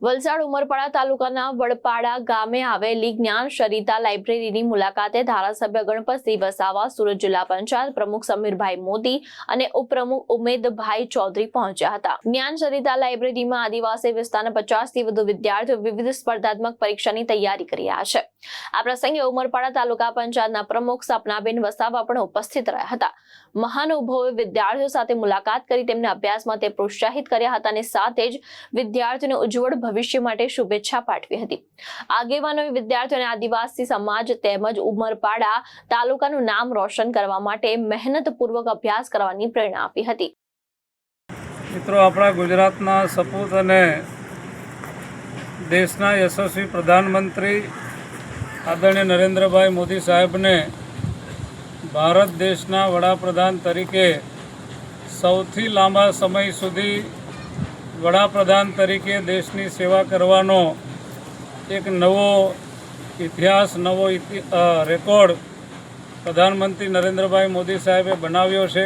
વલસાડ ઉમરપાડા તાલુકાના વડપાડા ગામે આવેલી જ્ઞાન સરિતા લાઇબ્રેરીની મુલાકાતે ધારાસભ્ય ગણપતસિંહ વસાવા, સુરત જિલ્લા પંચાયત પ્રમુખ સમીરભાઈ મોદી અને ઉપપ્રમુખ ઉમેદભાઈ ચૌધરી પહોંચ્યા હતા। જ્ઞાન સરિતા લાઇબ્રેરીમાં આદિવાસી વિસ્તારના 50થી વધુ વિદ્યાર્થીઓ વિવિધ સ્પર્ધાત્મક પરીક્ષાની તૈયારી કરી રહ્યા છે। આ પ્રસંગે ઉમરપાડા તાલુકા પંચાયતના પ્રમુખ સપનાબેન વસાવા પણ ઉપસ્થિત રહ્યા હતા। મહાનુભાવોએ વિદ્યાર્થીઓ સાથે મુલાકાત કરી તેમને અભ્યાસમાં તે પ્રોત્સાહિત કર્યા હતા અને સાથે જ વિદ્યાર્થીઓને ઉજ્જવળ ભવિષ્ય માટે શુભેચ્છા પાઠવી હતી। આગેવાનોએ વિદ્યાર્થીઓને આદિવાસી સમાજ તેમજ ઉમરપાડા તાલુકાનું નામ રોશન કરવા માટે મહેનતપૂર્વક અભ્યાસ કરવાની પ્રેરણા આપી હતી। મિત્રો, આપણા ગુજરાતના સપૂત અને દેશના યશસ્વી પ્રધાનમંત્રી આદરણીય નરેન્દ્રભાઈ મોદી સાહેબને ભારત દેશના વડાપ્રધાન તરીકે સૌથી લાંબા સમય સુધી વડાપ્રધાન તરીકે દેશની સેવા કરવાનો એક નવો ઇતિહાસ, નવો રેકોર્ડ પ્રધાનમંત્રી નરેન્દ્રભાઈ મોદી સાહેબે બનાવ્યો છે।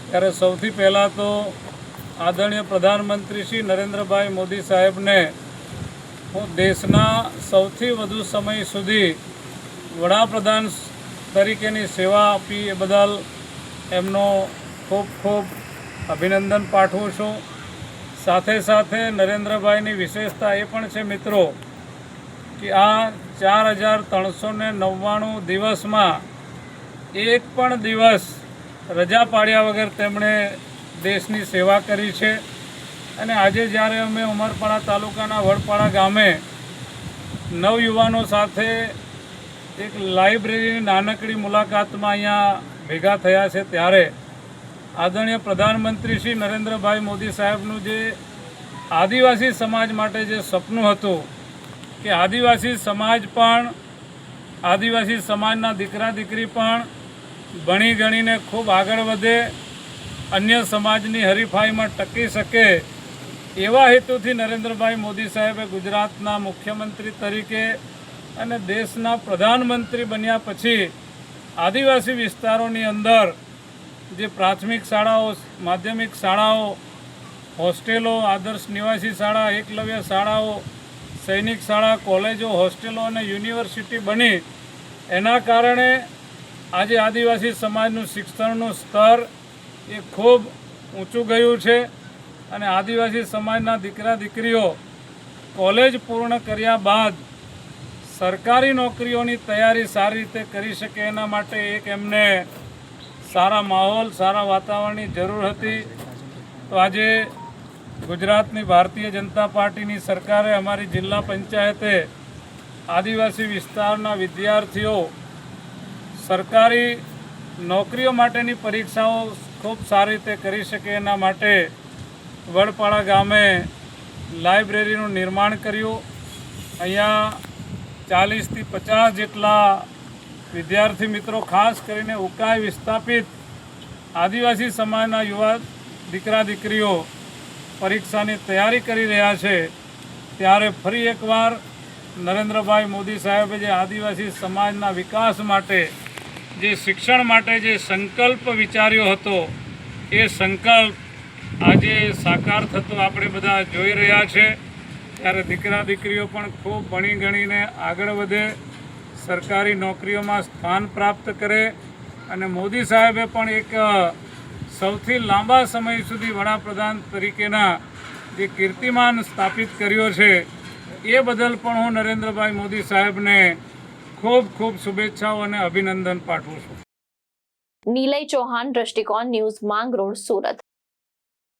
ત્યારે સૌથી પહેલાં તો આદરણીય પ્રધાનમંત્રી શ્રી નરેન્દ્રભાઈ મોદી સાહેબને હું દેશના સૌથી વધુ સમય સુધી વડાપ્રધાન તરીકેની સેવા આપી એ બદલ એમનો ખૂબ ખૂબ અભિનંદન પાઠવું છું। સાથે સાથે નરેન્દ્રભાઈની વિશેષતા એ પણ છે મિત્રો કે આ 4399 દિવસમાં એક પણ દિવસ રજા પાડ્યા વગર તેમણે દેશની સેવા કરી છે। અને આજે જ્યારે અમે ઉમરપાડા તાલુકાના વડપાડા ગામે નવયુવાનો સાથે એક લાઇબ્રેરીની નાનકડી મુલાકાતમાં અહીંયા ભેગા થયા છે, ત્યારે આદરણીય પ્રધાનમંત્રી શ્રી નરેન્દ્રભાઈ મોદી સાહેબનું જે આદિવાસી સમાજ માટે જે સપનું હતું કે આદિવાસી સમાજના દીકરા દીકરી પણ ભણી ગણીને ખૂબ આગળ વધે, અન્ય સમાજની હરીફાઈમાં ટકી શકે, એવા હેતુથી નરેન્દ્રભાઈ મોદી સાહેબે ગુજરાતના મુખ્યમંત્રી તરીકે અને દેશના પ્રધાનમંત્રી બન્યા પછી આદિવાસી વિસ્તારોની અંદર જે પ્રાથમિક શાળાઓ, માધ્યમિક શાળાઓ, હોસ્ટેલો, આદર્શ નિવાસી શાળા, એકલવ્ય શાળાઓ, સૈનિક શાળા, કોલેજો, હોસ્ટેલો અને યુનિવર્સિટી બની, એના કારણે આજે આદિવાસી સમાજનું શિક્ષણનું સ્તર એ ખૂબ ઊંચું ગયું છે। અને આદિવાસી સમાજના દીકરા દીકરીઓ કોલેજ પૂર્ણ કર્યા બાદ સરકારી નોકરીઓની તૈયારી સારી રીતે કરી શકે એના માટે એક એમને સારા માહોલ, સારા વાતાવરણની જરૂર હતી। તો આજે ગુજરાતની ભારતીય જનતા પાર્ટીની સરકારે, અમારી જિલ્લા પંચાયતે આદિવાસી વિસ્તારના વિદ્યાર્થીઓ સરકારી નોકરીઓ માટેની પરીક્ષાઓ ખૂબ સારી રીતે કરી શકે એના માટે વડપાડા ગામે લાઇબ્રેરીનું નિર્માણ કર્યું। અહીંયા 40થી 50 જેટલા વિદ્યાર્થી મિત્રો, ખાસ કરીને ઉકાઈ વિસ્થાપિત આદિવાસી સમાજના યુવા દીકરા દીકરીઓ પરીક્ષાની તૈયારી કરી રહ્યા છે। ત્યારે ફરી એકવાર નરેન્દ્રભાઈ મોદી સાહેબે જે આદિવાસી સમાજના વિકાસ માટે, જે શિક્ષણ માટે જે સંકલ્પ વિચાર્યો હતો, એ સંકલ્પ આજે સાકાર થતો આપણે બધા જોઈ રહ્યા છે। ત્યારે દીકરા દીકરીઓ પણ ખૂબ ભણી ગણીને આગળ વધે, સરકારી નોકરીઓમાં સ્થાન પ્રાપ્ત કરે, અને મોદી સાહેબે પણ એક સૌથી લાંબા સમય સુધી વડાપ્રધાન તરીકેના જે કીર્તિમાન સ્થાપિત કર્યો છે, એ બદલ પણ હું નરેન્દ્રભાઈ મોદી સાહેબને ખૂબ ખૂબ શુભેચ્છાઓ અને અભિનંદન પાઠવું છું। નીલય ચૌહાણ, દ્રષ્ટિકોણ ન્યૂઝ, માંગરોળ, સુરત।